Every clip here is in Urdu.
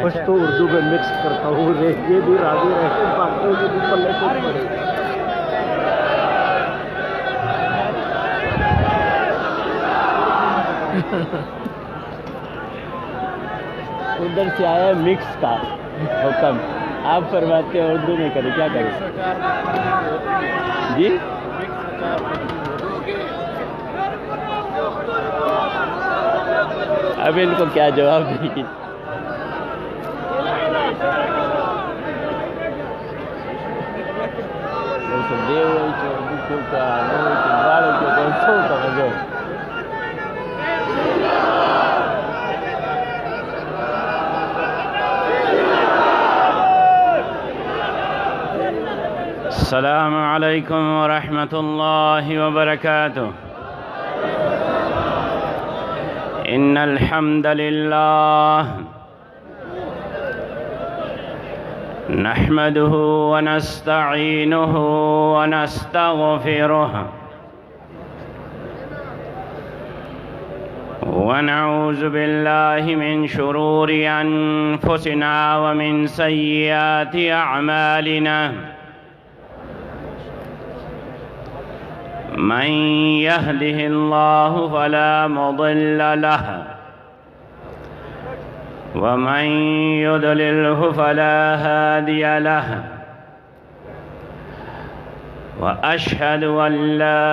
کچھ تو اردو میں مکس کرتا ہوں، یہ بھی راضی رہتے باقیوں کے بھی پلے کو پڑے. ادھر سے آیا مکس کا حکم، آپ فرماتے ہیں اردو میں کریں، کیا کریں جی؟ اب ان کو کیا جواب دیں؟ السلام علیکم ورحمۃ اللہ وبرکاتہ. ان الحمد للہ نحمده ونستعینه ونستغفره ونعوذ باللہ من شرور انفسنا ومن سیئات اعمالنا. من يهده الله فلا مضل له ومن يضلله فلا هادي له. وأشهد أن لا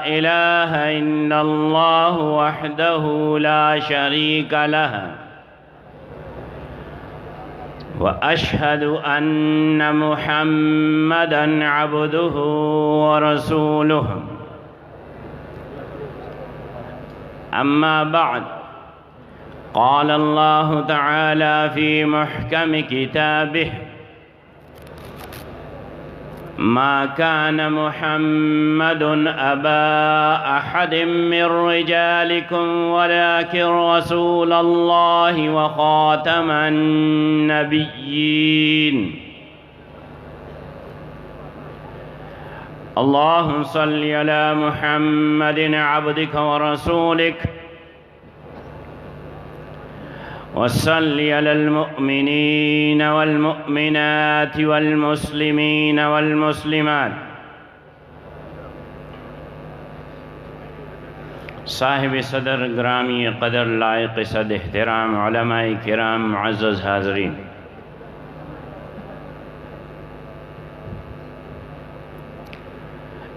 إله إلا الله وحده لا شريك له وأشهد أن محمدًا عبده ورسوله. أما بعد، قال الله تعالى في محكم كتابه: ما كان محمد أبا أحد من رجالكم ولكن رسول الله وخاتم النبيين. اللهم صل على محمد عبدك ورسولك وصل على المؤمنين والمؤمنات والمسلمين والمسلمات. صاحب صدر گرامی قدر لائق صد احترام علماء کرام معزز حاضرین،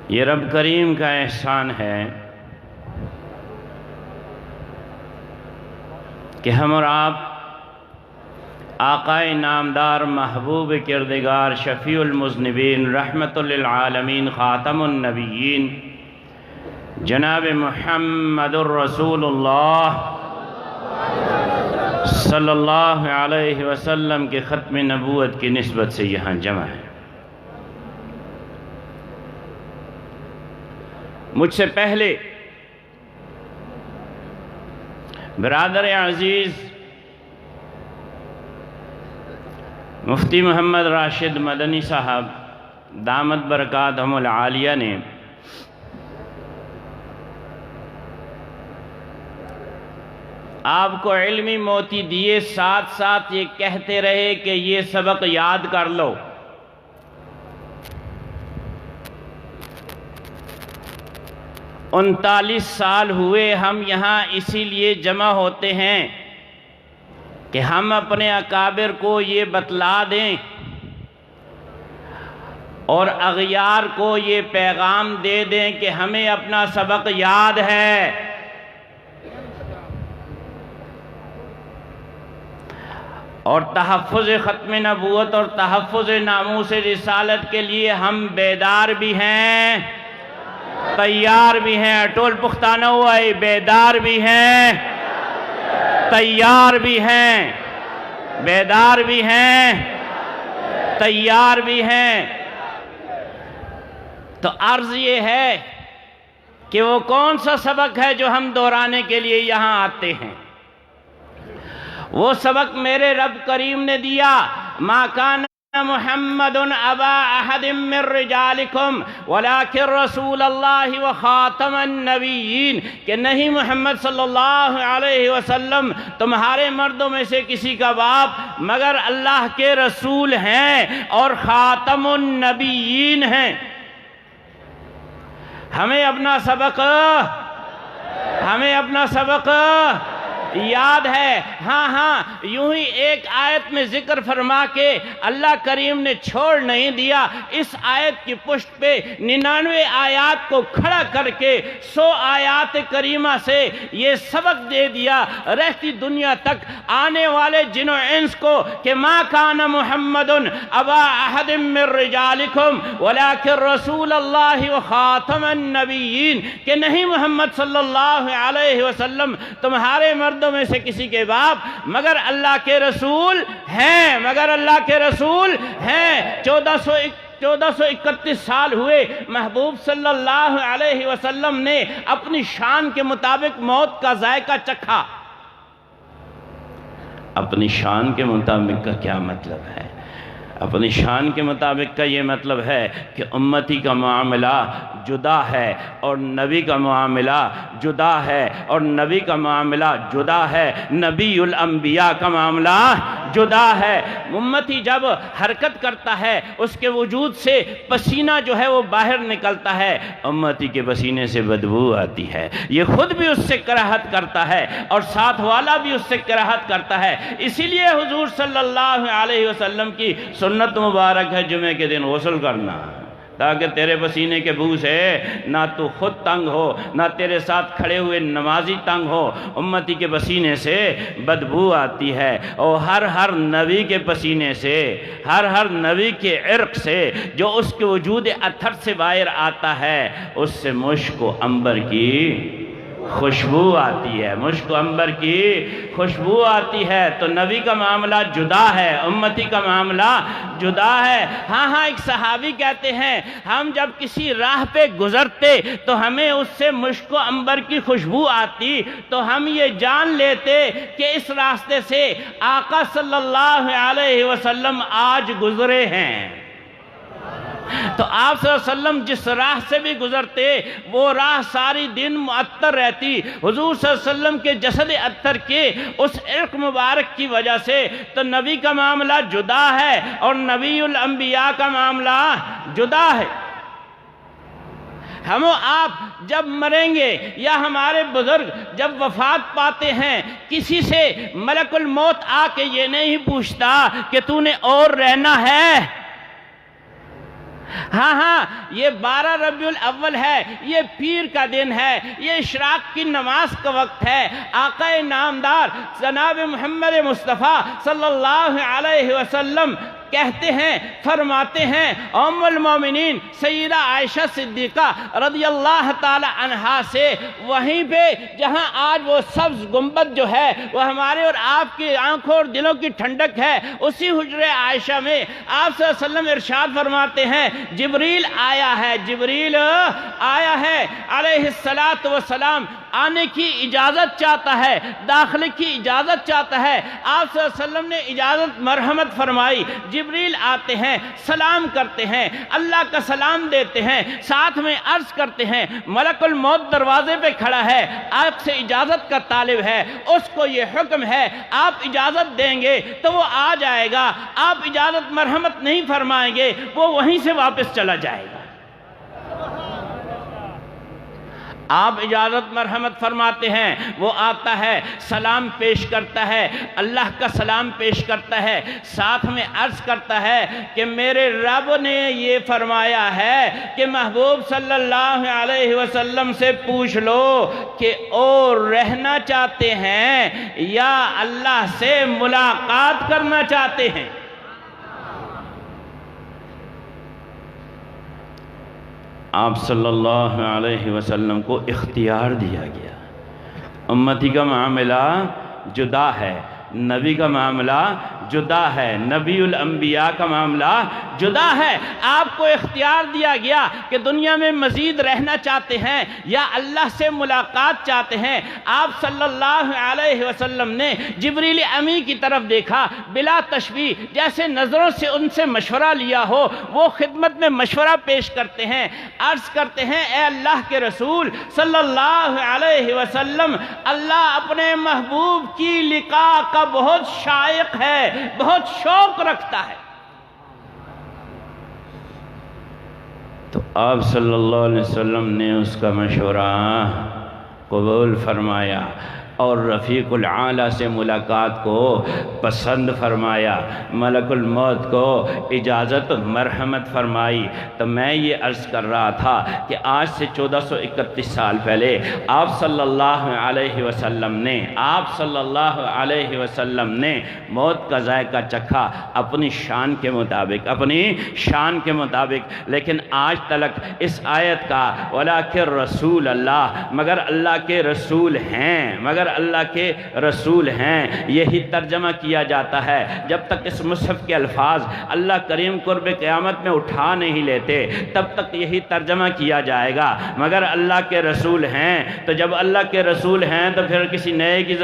یہ رب کریم کا احسان ہے کہ ہم اور آپ آقائے نامدار محبوب کردگار شفیع المذنبین رحمت للعالمین خاتم النبیین جناب محمد الرسول اللہ صلی اللہ علیہ وسلم کے ختم نبوت کی نسبت سے یہاں جمع ہے. مجھ سے پہلے برادر عزیز مفتی محمد راشد مدنی صاحب دامت برکاتہم العالیہ نے آپ کو علمی موتی دیے، ساتھ ساتھ یہ کہتے رہے کہ یہ سبق یاد کر لو. انتالیس سال ہوئے ہم یہاں اسی لیے جمع ہوتے ہیں کہ ہم اپنے اکابر کو یہ بتلا دیں اور اغیار کو یہ پیغام دے دیں کہ ہمیں اپنا سبق یاد ہے. اور تحفظ ختم نبوت اور تحفظ ناموس رسالت کے لیے ہم بیدار بھی ہیں، تیار بھی ہیں. ٹول پختانہ ہوا ہے، بیدار بھی ہیں، تیار بھی ہیں، بیدار بھی ہیں، تیار بھی ہیں. تو عرض یہ ہے کہ وہ کون سا سبق ہے جو ہم دہرانے کے لیے یہاں آتے ہیں؟ وہ سبق میرے رب کریم نے دیا، ما کان محمد ابا احد من رجالکم ولکن رسول اللہ و خاتم النبیین، کہ نہیں محمد صلی اللہ علیہ وسلم تمہارے مردوں میں سے کسی کا باپ مگر اللہ کے رسول ہیں اور خاتم النبیین ہیں۔ ہمیں اپنا سبق یاد ہے۔ ہاں یوں ہی ایک آیت میں ذکر فرما کے اللہ کریم نے چھوڑ نہیں دیا، اس آیت کی پشت پہ 99 آیات کو کھڑا کر کے 100 آیات کریمہ سے یہ سبق دے دیا رہتی دنیا تک آنے والے جن و انس کو کہ ما کان محمد ابا احد من رجالکم ولکن رسول اللہ و خاتم النبیین، کہ نہیں محمد صلی اللہ علیہ وسلم تمہارے مردوں میں سے کسی کے باپ مگر اللہ کے رسول ہیں، 1431 سال ہوئے محبوب صلی اللہ علیہ وسلم نے اپنی شان کے مطابق موت کا ذائقہ چکھا۔ اپنی شان کے مطابق کا کیا مطلب ہے؟ اپنی شان کے مطابق کا یہ مطلب ہے کہ امتی کا معاملہ جدا ہے اور نبی کا معاملہ جدا ہے، اور نبی کا معاملہ جدا ہے، نبی الانبیاء کا معاملہ جدا ہے۔ امتی جب حرکت کرتا ہے اس کے وجود سے پسینہ جو ہے وہ باہر نکلتا ہے، امتی کے پسینے سے بدبو آتی ہے، یہ خود بھی اس سے کراہت کرتا ہے اور ساتھ والا بھی اس سے کراہت کرتا ہے۔ اسی لیے حضور صلی اللہ علیہ وسلم کی سنت مبارک ہے جمعے کے دن غسل کرنا، تاکہ تیرے پسینے کے بو سے نہ تو خود تنگ ہو نہ تیرے ساتھ کھڑے ہوئے نمازی تنگ ہو۔ امتی کے پسینے سے بدبو آتی ہے، اور ہر نبی کے پسینے سے، ہر نبی کے عرق سے جو اس کے وجود اطہر سے باہر آتا ہے اس سے مشک و عنبر کی خوشبو آتی ہے، مشک و عنبر کی خوشبو آتی ہے۔ تو نبی کا معاملہ جدا ہے، امتی کا معاملہ جدا ہے۔ ہاں ایک صحابی کہتے ہیں ہم جب کسی راہ پہ گزرتے تو ہمیں اس سے مشک و عنبر کی خوشبو آتی تو ہم یہ جان لیتے کہ اس راستے سے آقا صلی اللہ علیہ وسلم آج گزرے ہیں۔ تو آپ صلی اللہ علیہ وسلم جس راہ سے بھی گزرتے وہ راہ ساری دن معطر رہتی۔ حضور صلی اللہ علیہ وسلم کے جسد اطہر کے اس عرق مبارک کی وجہ سے تو نبی کا معاملہ جدا ہے اور نبی الانبیاء کا معاملہ جدا ہے۔ ہم و آپ جب مریں گے یا ہمارے بزرگ جب وفات پاتے ہیں، کسی سے ملک الموت آ کے یہ نہیں پوچھتا کہ تو نے اور رہنا ہے۔ ہاں یہ 12 ربیع الاول ہے، یہ پیر کا دن ہے، یہ اشراق کی نماز کا وقت ہے۔ آقا نامدار جناب محمد مصطفیٰ صلی اللہ علیہ وسلم کہتے ہیں، فرماتے ہیں ام المومنین سیدہ عائشہ صدیقہ رضی اللہ تعالی عنہا سے، وہیں پہ جہاں آج وہ سبز گنبد جو ہے وہ ہمارے اور آپ کی آنکھوں اور دلوں کی ٹھنڈک ہے، اسی حجرِ عائشہ میں آپ صلی اللہ علیہ وسلم ارشاد فرماتے ہیں جبریل آیا ہے علیہ السلام، آنے کی اجازت چاہتا ہے، داخلے کی اجازت چاہتا ہے۔ آپ صلی اللہ علیہ وسلم نے اجازت مرحمت فرمائی، جبریل آتے ہیں، سلام کرتے ہیں، اللہ کا سلام دیتے ہیں، ساتھ میں عرض کرتے ہیں ملک الموت دروازے پہ کھڑا ہے، آپ سے اجازت کا طالب ہے، اس کو یہ حکم ہے آپ اجازت دیں گے تو وہ آ جائے گا، آپ اجازت مرحمت نہیں فرمائیں گے وہ وہیں سے واپس چلا جائے گا۔ آپ اجازت مرحمت فرماتے ہیں، وہ آتا ہے، سلام پیش کرتا ہے، اللہ کا سلام پیش کرتا ہے، ساتھ میں عرض کرتا ہے کہ میرے رب نے یہ فرمایا ہے کہ محبوب صلی اللہ علیہ وسلم سے پوچھ لو کہ اور رہنا چاہتے ہیں یا اللہ سے ملاقات کرنا چاہتے ہیں۔ آپ صلی اللہ علیہ وسلم کو اختیار دیا گیا۔ امتی کا معاملہ جدا ہے، نبی کا معاملہ جدا ہے، نبی الانبیاء کا معاملہ جدا ہے۔ آپ کو اختیار دیا گیا کہ دنیا میں مزید رہنا چاہتے ہیں یا اللہ سے ملاقات چاہتے ہیں، آپ صلی اللہ علیہ وسلم نے جبریل امی کی طرف دیکھا، بلا تشبیہ جیسے نظروں سے ان سے مشورہ لیا ہو، وہ خدمت میں مشورہ پیش کرتے ہیں، عرض کرتے ہیں اے اللہ کے رسول صلی اللہ علیہ وسلم، اللہ اپنے محبوب کی لقاء کا بہت شائق ہے، بہت شوق رکھتا ہے۔ تو آپ صلی اللہ علیہ وسلم نے اس کا مشورہ قبول فرمایا اور رفیق العالی سے ملاقات کو پسند فرمایا، ملک الموت کو اجازت مرحمت فرمائی۔ تو میں یہ عرض کر رہا تھا کہ آج سے 1431 سال پہلے آپ صلی اللہ علیہ وسلم نے موت کا ذائقہ چکھا اپنی شان کے مطابق، لیکن آج تلک اس آیت کا وَلَٰكِن رسول اللہ، مگر اللہ کے رسول ہیں، یہی ترجمہ کیا جاتا ہے۔ جب تک اس مصحف کے الفاظ اللہ کریم قرب قیامت میں اٹھا نہیں لیتے تب تک یہی ترجمہ کیا جائے گا، مگر اللہ کے رسول ہیں۔ تو جب اللہ کے رسول ہیں تو پھر کسی نئے کی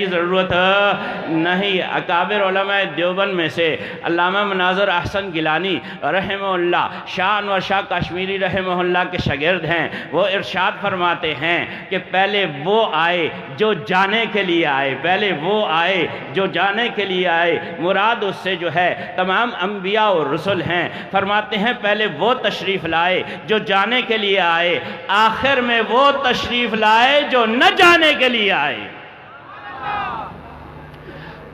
ضرورت نہیں۔ اکابر علماء دیوبند میں سے علامہ مناظر احسن گیلانی رحمہ اللہ، شاہ انور شاہ کشمیری رحمہ اللہ کے شاگرد ہیں، وہ ارشاد فرماتے ہیں کہ پہلے وہ آئے جو جانے کے لیے آئے، مراد اس سے جو ہے تمام انبیاء اور رسل ہیں۔ فرماتے ہیں پہلے وہ تشریف لائے جو جانے کے لیے آئے، آخر میں وہ تشریف لائے جو نہ جانے کے لیے آئے۔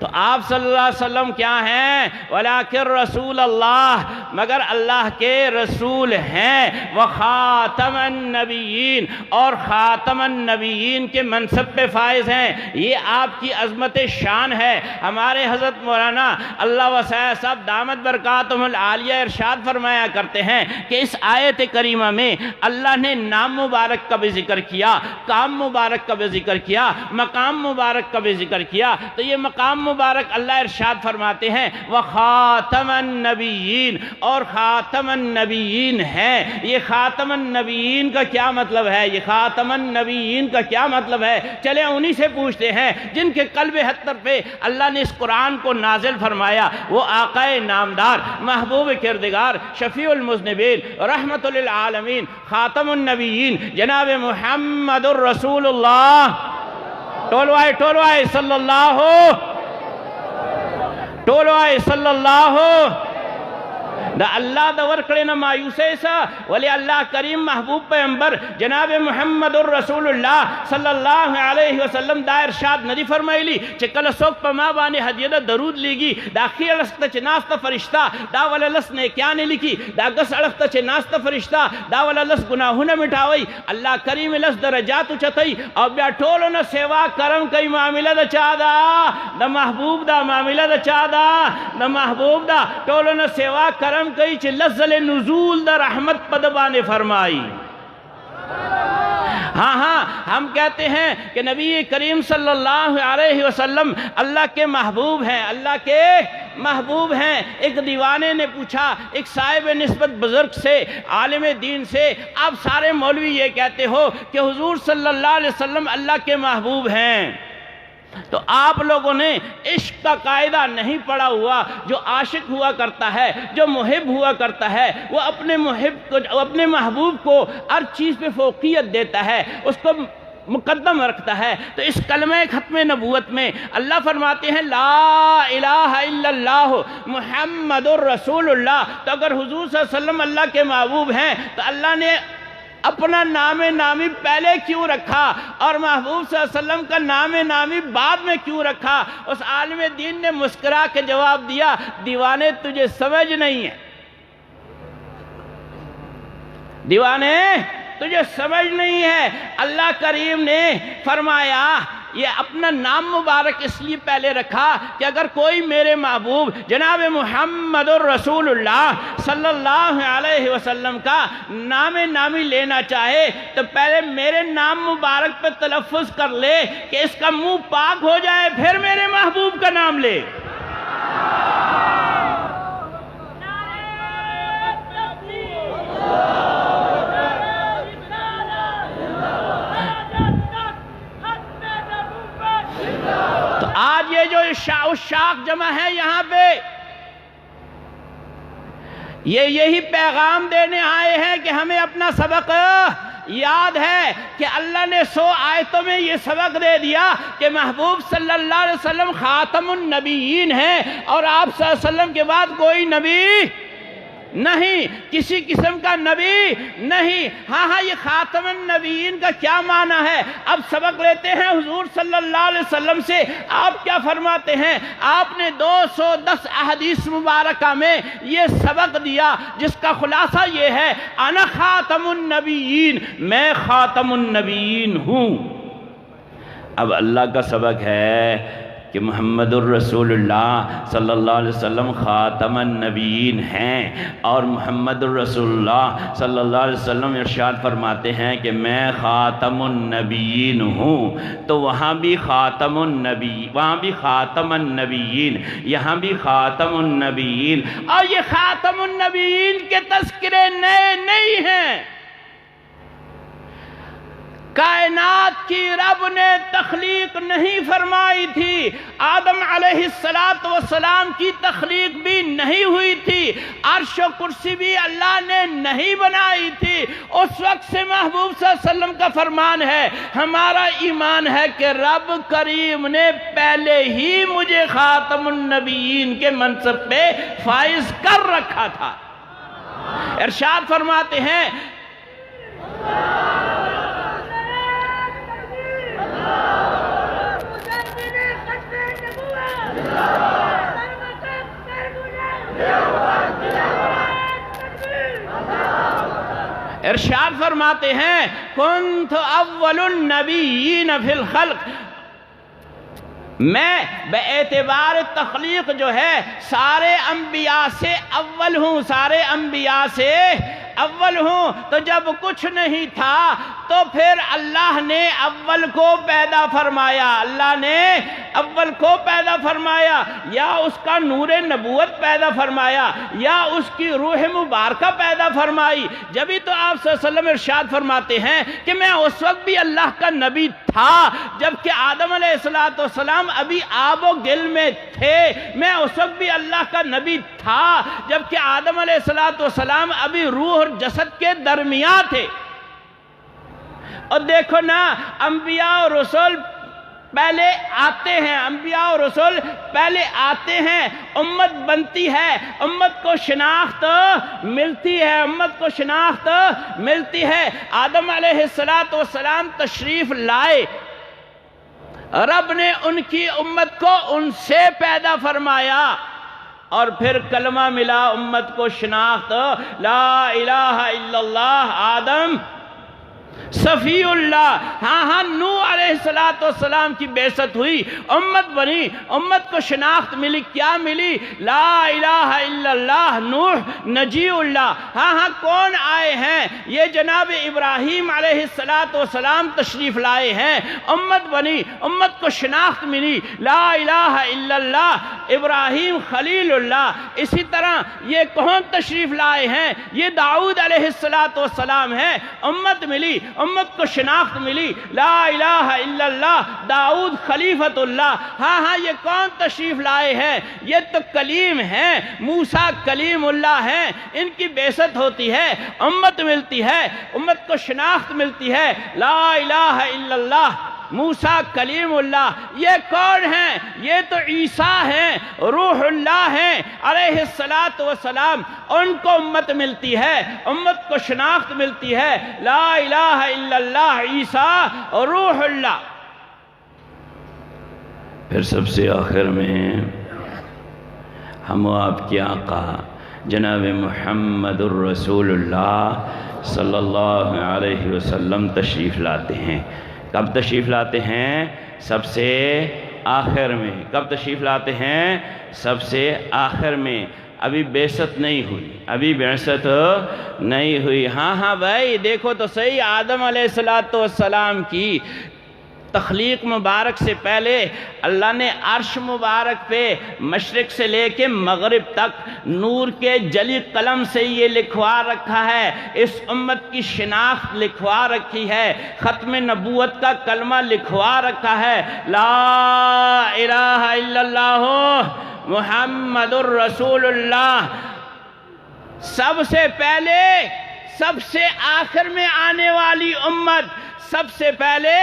تو آپ صلی اللہ علیہ وسلم کیا ہیں؟ وَلَٰكِن رسول اللہ، مگر اللہ کے رسول ہیں، وَخَاتَمَ النَّبِيِّينَ، اور خاتم النبیین کے منصب پہ فائز ہیں۔ یہ آپ کی عظمت شان ہے۔ ہمارے حضرت مولانا اللہ وسعہ صاحب دامت برکاتہم العالیہ ارشاد فرمایا کرتے ہیں کہ اس آیت کریمہ میں اللہ نے نام مبارک کا بھی ذکر کیا، کام مبارک کا بھی ذکر کیا، مقام مبارک کا بھی ذکر کیا۔ تو یہ مقام مبارک اللہ ارشاد فرماتے ہیں وَخَاتَمَ النَّبِيِّينَ، اور خاتم النبیین ہے۔ یہ خاتم النبیین کا کیا مطلب ہے؟ چلیں انہی سے پوچھتے ہیں جن کے قلب حتر پہ اللہ نے اس قرآن کو نازل فرمایا، وہ آقا نامدار، محبوب کردگار، شفیع المذنبین، رحمت للعالمین، خاتم النبیین جناب محمد الرسول اللہ، ٹولوائے صلی اللہ دا اللہ دا ورکڑے نہ مایوسے سا، ولی اللہ کریم محبوب پیغمبر جناب محمد الرسول اللہ صلی اللہ علیہ وسلم دا ارشاد ندی فرمائلی چکل سوک پا ما بانے حدیدہ درود لیگی دا خیر لستا چے ناستا فرشتہ دا والا لس نیکیانے لکی، دا گس اڑختا چے ناستا فرشتہ دا والا لس گناہونا مٹھاوئی، اللہ کریم لس درجاتو چتائی، اور بیا ٹولو نا سیوا کرم کئی معاملہ دا چاہدا دا محبوب دا معاملہ دا چاہدا دا محبوب دا ٹولو نا سیوا کرم کئی چھے لزل نزول دا رحمت پدبانے فرمائی۔ ہاں ہم کہتے ہیں کہ نبی کریم صلی اللہ علیہ وسلم اللہ کے محبوب ہیں۔ ایک دیوانے نے پوچھا ایک صاحب نسبت بزرگ سے، عالم دین سے، آپ سارے مولوی یہ کہتے ہو کہ حضور صلی اللہ علیہ وسلم اللہ کے محبوب ہیں، تو آپ لوگوں نے عشق کا قاعدہ نہیں پڑھا ہوا۔ جو عاشق ہوا کرتا ہے، جو محب ہوا کرتا ہے، وہ اپنے محبوب کو ہر چیز پہ فوقیت دیتا ہے، اس کو مقدم رکھتا ہے۔ تو اس کلمہ ختم نبوت میں اللہ فرماتے ہیں لا الہ الا اللہ محمد الرسول اللہ۔ تو اگر حضور صلی اللہ علیہ وسلم اللہ کے محبوب ہیں تو اللہ نے اپنا نام نامی پہلے کیوں رکھا اور محبوب صلی اللہ علیہ وسلم کا نام نامی بعد میں کیوں رکھا؟ اس عالم دین نے مسکرا کے جواب دیا دیوانے تجھے سمجھ نہیں ہے، دیوانے تجھے سمجھ نہیں ہے۔ اللہ کریم نے فرمایا یہ اپنا نام مبارک اس لیے پہلے رکھا کہ اگر کوئی میرے محبوب جناب محمد الرسول اللہ صلی اللہ علیہ وسلم کا نام نامی لینا چاہے تو پہلے میرے نام مبارک پہ تلفظ کر لے کہ اس کا منہ پاک ہو جائے، پھر میرے محبوب کا نام لے۔ تو آج یہ جو عشاق جمع ہے یہاں پہ، یہ یہی پیغام دینے آئے ہیں کہ ہمیں اپنا سبق یاد ہے کہ اللہ نے 100 آیتوں میں یہ سبق دے دیا کہ محبوب صلی اللہ علیہ وسلم خاتم النبیین ہیں، اور آپ صلی اللہ علیہ وسلم کے بعد کوئی نبی نہیں، کسی قسم کا نبی نہیں۔ ہاں یہ خاتم النبیین کا کیا معنی ہے؟ اب سبق لیتے ہیں حضور صلی اللہ علیہ وسلم سے۔ آپ کیا فرماتے ہیں؟ آپ نے 210 احادیث مبارکہ میں یہ سبق دیا جس کا خلاصہ یہ ہے، انا خاتم النبیین، میں خاتم النبیین ہوں۔ اب اللہ کا سبق ہے کہ محمد الرسول اللہ صلی اللہ علیہ وسلم خاتم النبیین ہیں، اور محمد الرسول اللہ صلی اللہ علیہ وسلم ارشاد فرماتے ہیں کہ میں خاتم النبیین ہوں۔ تو وہاں بھی خاتم النبی، وہاں بھی خاتم النبیین، یہاں بھی خاتم النبیین، اور یہ خاتم النبیین کے تذکرے نئے نہیں ہیں۔ کائنات کی رب نے تخلیق نہیں فرمائی تھی، آدم علیہ السلام کی تخلیق بھی نہیں ہوئی تھی، عرش و کرسی بھی اللہ نے نہیں بنائی تھی۔ اس وقت سے محبوب صلی اللہ علیہ وسلم کا فرمان ہے، ہمارا ایمان ہے کہ رب کریم نے پہلے ہی مجھے خاتم النبیین کے منصب پہ فائز کر رکھا تھا۔ ارشاد فرماتے ہیں ارشاد فرماتے ہیں کنت اول النبیین فی الخلق، میں بے اعتبار تخلیق جو ہے سارے انبیاء سے اول ہوں، سارے انبیاء سے اول ہوں۔ تو جب کچھ نہیں تھا تو پھر اللہ نے اول کو پیدا فرمایا، اللہ نے اول کو پیدا فرمایا، یا اس کا نور نبوت پیدا فرمایا، یا اس کی روح مبارکہ پیدا فرمائی۔ جبھی تو آپ صلی اللہ علیہ وسلم ارشاد فرماتے ہیں کہ میں اس وقت بھی اللہ کا نبی تھا جبکہ آدم علیہ السلام ابھی آب و گل میں تھے، میں اس وقت بھی اللہ کا نبی تھا جبکہ آدم علیہ السلام ابھی روح اور جسد کے درمیان تھے۔ اور دیکھو نا، انبیاء اور رسول پہلے آتے ہیں، انبیاء اور رسول پہلے آتے ہیں، امت بنتی ہے، امت کو شناخت ملتی ہے، امت کو شناخت ملتی ہے۔ آدم علیہ السلام تشریف لائے، رب نے ان کی امت کو ان سے پیدا فرمایا، اور پھر کلمہ ملا، امت کو شناخت، لا الہ الا اللہ، آدم صفی اللہ۔ ہاں نوح علیہ السلام کی بعثت ہوئی، امت بنی، امت کو شناخت ملی، کیا ملی؟ لا الہ الا اللہ، نوح نجی اللہ۔ ہاں کون آئے ہیں؟ یہ جناب ابراہیم علیہ السلام تشریف لائے ہیں، امت بنی، امت کو شناخت ملی، لا الہ الا اللہ، ابراہیم خلیل اللہ۔ اسی طرح یہ کون تشریف لائے ہیں؟ یہ داؤد علیہ السلام ہیں، امت ملی، امت کو شناخت ملی، لا الہ الا اللہ، داؤد خلیفۃ اللہ۔ ہاں یہ کون تشریف لائے ہیں؟ یہ تو کلیم ہیں، موسیٰ کلیم اللہ ہیں، ان کی بعثت ہوتی ہے، امت ملتی ہے، امت کو شناخت ملتی ہے، لا الہ الا اللہ، موسیٰ کلیم اللہ۔ یہ کون ہیں؟ یہ تو عیسیٰ ہیں، روح اللہ ہیں علیہ السلام، ان کو امت ملتی ہے، امت کو شناخت ملتی ہے، لا الہ الا اللہ، عیسیٰ روح اللہ۔ پھر سب سے آخر میں ہم و آپ کے آقا جناب محمد الرسول اللہ صلی اللہ علیہ وسلم تشریف لاتے ہیں۔ کب تشریف لاتے ہیں؟ سب سے آخر میں۔ کب تشریف لاتے ہیں؟ سب سے آخر میں۔ ابھی بعثت نہیں ہوئی، ابھی بعثت نہیں ہوئی۔ ہاں بھائی دیکھو تو صحیح، آدم علیہ السلام کی تخلیق مبارک سے پہلے اللہ نے عرش مبارک پہ مشرق سے لے کے مغرب تک نور کے جلی قلم سے یہ لکھوا رکھا ہے، اس امت کی شناخت لکھوا رکھی ہے، ختم نبوت کا کلمہ لکھوا رکھا ہے، لا الہ الا اللہ محمد الرسول اللہ۔ سب سے پہلے سب سے آخر میں آنے والی امت، سب سے پہلے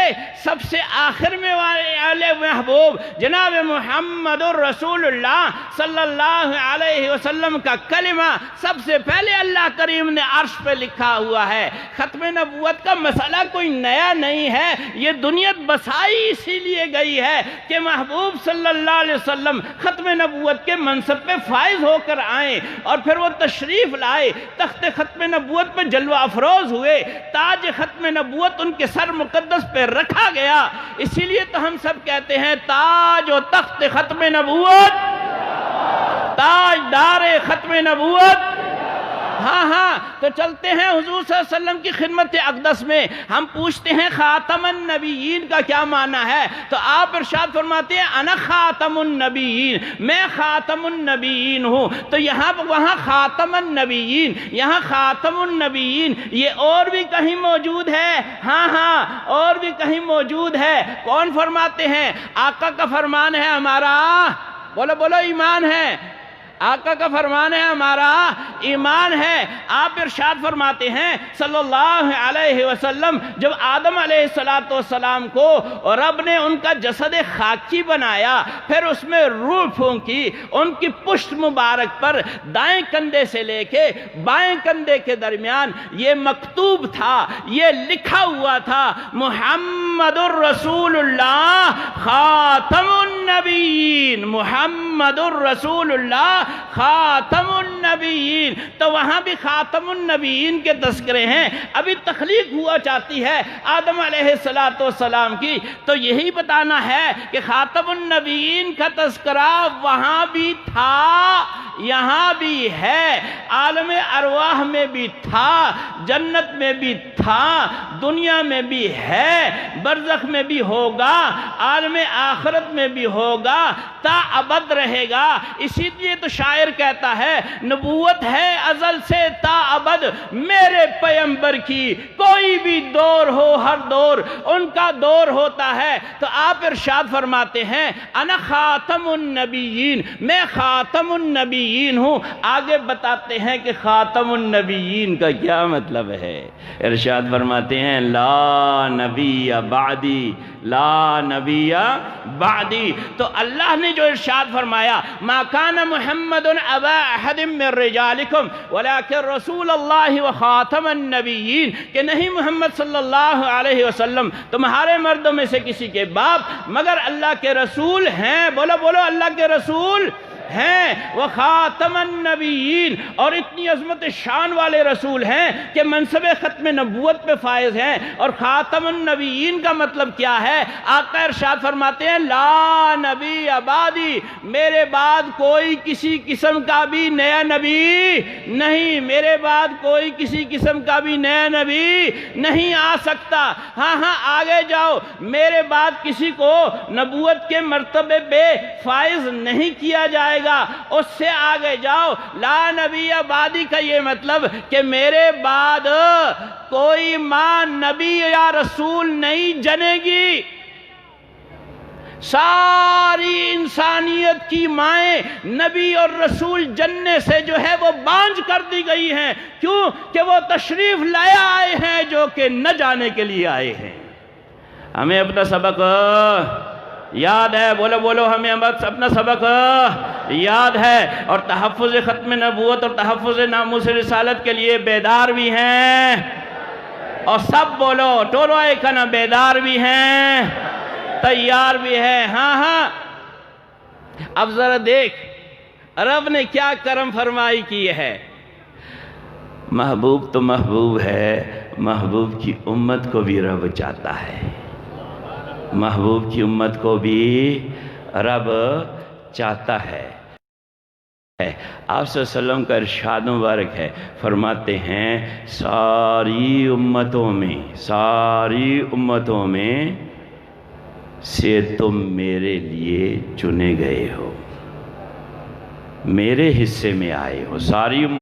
سب سے آخر میں والے محبوب جناب محمد الرسول اللہ صلی اللہ علیہ وسلم کا کلمہ سب سے پہلے اللہ کریم نے عرش پہ لکھا ہوا ہے۔ ختم نبوت کا مسئلہ کوئی نیا نہیں ہے، یہ دنیا بسائی اسی لیے گئی ہے کہ محبوب صلی اللہ علیہ وسلم ختم نبوت کے منصب پہ فائز ہو کر آئیں، اور پھر وہ تشریف لائے، تخت ختم نبوت پہ جلوہ افروز ہوئے، تاج ختم نبوت ان کے سر مقدس پہ رکھا گیا۔ اسی لیے تو ہم سب کہتے ہیں تاج و تخت ختم نبوت، تاج دار ختم نبوت۔ ہاں تو چلتے ہیں حضور صلی اللہ علیہ وسلم کی خدمت اقدس میں، ہم پوچھتے ہیں خاتم النبیین کا کیا معنی ہے؟ تو آپ ارشاد فرماتے ہیں انا خاتم النبیین، میں خاتم النبیین ہوں۔ تو یہاں وہاں خاتم النبیین، یہاں خاتم النبیین، یہ اور بھی کہیں موجود ہے؟ ہاں اور بھی کہیں موجود ہے۔ کون فرماتے ہیں؟ آقا کا فرمان ہے ہمارا، بولو ایمان ہے، آقا کا فرمان ہے ہمارا ایمان ہے۔ آپ ارشاد فرماتے ہیں صلی اللہ علیہ وسلم، جب آدم علیہ السلام کو رب نے ان کا جسد خاکی بنایا، پھر اس میں روح پھونکی، ان کی پشت مبارک پر دائیں کندھے سے لے کے بائیں کندھے کے درمیان یہ مکتوب تھا، یہ لکھا ہوا تھا، محمد الرسول اللہ خاتم النبیین، محمد الرسول اللہ خاتم النبیین۔ تو وہاں بھی خاتم النبیین کے تذکرے ہیں۔ ابھی تخلیق ہوا چاہتی ہے آدم علیہ السلام کی، تو یہی بتانا ہے کہ خاتم النبیین کا تذکرہ وہاں بھی تھا، یہاں بھی ہے، عالم ارواح میں بھی تھا، جنت میں بھی تھا، دنیا میں بھی ہے، برزخ میں بھی ہوگا، عالم آخرت میں بھی ہوگا، تا ابد رہے گا۔ اسی لیے تو شاعر کہتا ہے نبوت ہے ازل سے تا ابد میرے پیمبر کی، کوئی بھی دور ہو ہر دور ان کا دور ہوتا ہے۔ تو آپ ارشاد فرماتے ہیں انا خاتم النبیین، میں خاتم النبیین ہوں۔ آگے بتاتے ہیں کہ خاتم النبیین کا کیا مطلب ہے۔ ارشاد فرماتے ہیں لا نبی بعدی، لا نبی بعدی۔ تو اللہ نے جو ارشاد فرمایا ما کان محمد ابا احد من رجالکم ولکن رسول اللہ وخاتم النبیین، کہ نہیں محمد صلی اللہ علیہ وسلم تمہارے مردوں میں سے کسی کے باپ مگر اللہ کے رسول ہیں، بولو اللہ کے رسول ہیں، وہ خاتم النبیین، اور اتنی عظمت شان والے رسول ہیں کہ منصب ختم نبوت پہ فائز ہیں۔ اور خاتم النبیین کا مطلب کیا ہے؟ آقا ارشاد فرماتے ہیں لا نبی بعدی، میرے بعد کوئی کسی قسم کا بھی نیا نبی نہیں، میرے بعد کوئی کسی قسم کا بھی نیا نبی نہیں آ سکتا۔ ہاں آگے جاؤ، میرے بعد کسی کو نبوت کے مرتبے پہ فائز نہیں کیا جائے گا۔ اس سے آگے جاؤ، لا نبی بعدی کا یہ مطلب کہ میرے بعد کوئی ماں نبی یا رسول نہیں جنے گی۔ ساری انسانیت کی مائیں نبی اور رسول جننے سے جو ہے وہ بانجھ کر دی گئی ہیں۔ کیوں؟ کہ وہ تشریف لائے آئے ہیں جو کہ نہ جانے کے لیے آئے ہیں۔ ہمیں اپنا سبق یاد ہے، بولو ہمیں اپنا سبق یاد ہے، اور تحفظ ختم نبوت اور تحفظ ناموس رسالت کے لیے بیدار بھی ہیں، اور سب بولو ٹولو آئے کنا، بیدار بھی ہیں، تیار بھی ہیں۔ ہاں اب ذرا دیکھ رب نے کیا کرم فرمائی کی ہے۔ محبوب تو محبوب ہے، محبوب کی امت کو بھی رب چاہتا ہے۔ محبوب کی امت کو بھی رب چاہتا ہے۔ آپ صلی اللہ علیہ وسلم کا ارشاد مبارک ہے، فرماتے ہیں ساری امتوں میں سے تم میرے لیے چنے گئے ہو، میرے حصے میں آئے ہو، ساری امت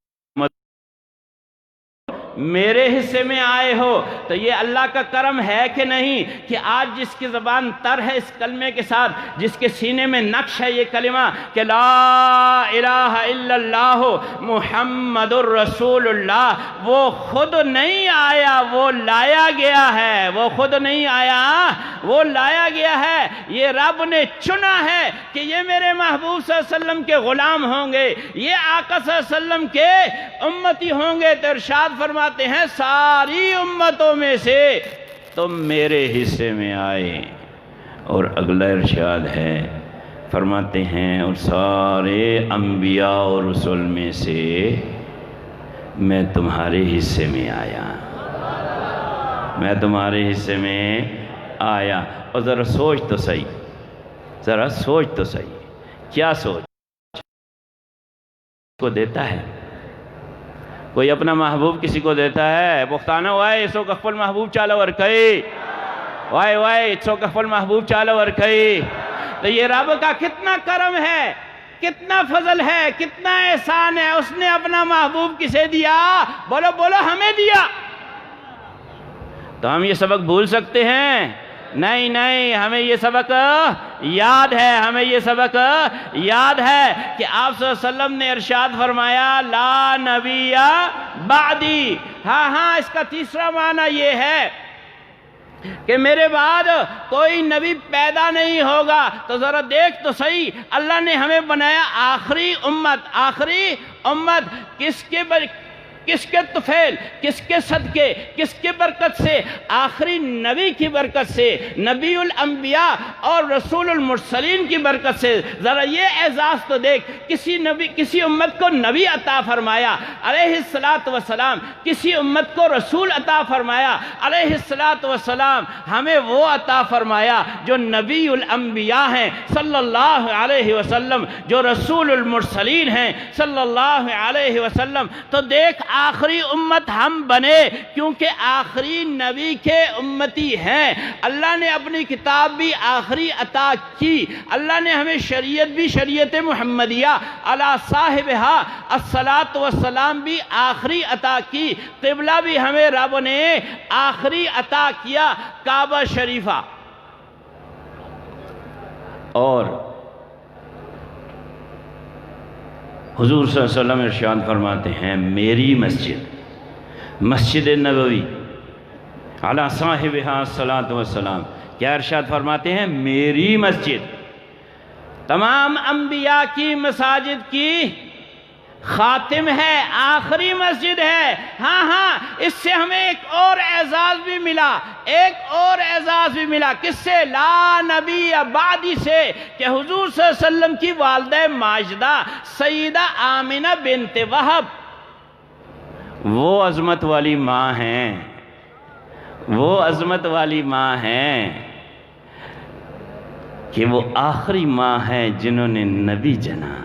میرے حصے میں آئے ہو۔ تو یہ اللہ کا کرم ہے کہ نہیں کہ آج جس کی زبان تر ہے اس کلمے کے ساتھ، جس کے سینے میں نقش ہے یہ کلمہ کہ لا الہ الا اللہ محمد الرسول اللہ، وہ خود نہیں آیا، وہ لایا گیا ہے، وہ خود نہیں آیا، وہ لایا گیا ہے۔ یہ رب نے چنا ہے کہ یہ میرے محبوب صلی اللہ علیہ وسلم کے غلام ہوں گے، یہ آقا صلی اللہ علیہ وسلم کے امتی ہوں گے۔ تو ارشاد فرماتے ہیں ساری امتوں میں سے تم میرے حصے میں آئے۔ اور اگلا ارشاد ہے، فرماتے ہیں اور سارے انبیاء اور رسول میں سے میں تمہارے حصے میں آیا، میں تمہارے حصے میں آیا۔ اور ذرا سوچ تو صحیح، کیا سوچ کو دیتا ہے؟ کوئی اپنا محبوب کسی کو دیتا ہے؟ پختانہ وائے اسو کفل محبوب چالا ورکئی، وائے اسو کفل محبوب چالا ورکئی۔ تو یہ رب کا کتنا کرم ہے، کتنا فضل ہے، کتنا احسان ہے، اس نے اپنا محبوب کسے دیا؟ بولو ہمیں دیا۔ تو ہم یہ سبق بھول سکتے ہیں؟ نہیں، ہمیں یہ سبق یاد ہے، ہمیں یہ سبق یاد ہے کہ آپ صلی اللہ علیہ وسلم نے ارشاد فرمایا لا نبی بعدی۔ ہاں اس کا تیسرا معنی یہ ہے کہ میرے بعد کوئی نبی پیدا نہیں ہوگا۔ تو ذرا دیکھ تو صحیح، اللہ نے ہمیں بنایا آخری امت، کس کے طفیل، کس کے صدقے، کس کے برکت سے؟ آخری نبی کی برکت سے، نبی الانبیاء اور رسول المرسلین کی برکت سے۔ ذرا یہ اعزاز تو دیکھ، کسی امت کو نبی عطا فرمایا علیہ السلام، کسی امت کو رسول عطا فرمایا علیہ السلام۔ ہمیں وہ عطا فرمایا جو نبی الانبیاء ہیں صلی اللہ علیہ وسلم، جو رسول المرسلین ہیں صلی اللہ علیہ وسلم۔ تو دیکھ آخری امت ہم بنے کیونکہ آخری نبی کے امتی ہیں۔ اللہ نے اپنی کتاب بھی آخری عطا کی، اللہ نے ہمیں شریعت بھی، شریعت محمدیہ علی صاحبہا الصلاۃ والسلام بھی آخری عطا کی، قبلہ بھی ہمیں رب نے آخری عطا کیا، کعبہ شریفہ۔ اور حضور صلی اللہ علیہ وسلم ارشاد فرماتے ہیں میری مسجد نبوی علی صاحبہا الصلاۃ والسلام، کیا ارشاد فرماتے ہیں؟ میری مسجد تمام انبیاء کی مساجد کی خاتم ہے، آخری مسجد ہے۔ ہاں اس سے ہمیں ایک اور اعزاز بھی ملا، کس سے؟ لا نبی بعدی سے، کہ حضور صلی اللہ علیہ وسلم کی والدہ ماجدہ سیدہ آمنہ بنت وہب وہ عظمت والی ماں ہیں کہ وہ آخری ماں ہیں جنہوں نے نبی جنا،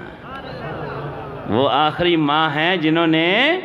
وہ آخری ماں ہیں جنہوں نے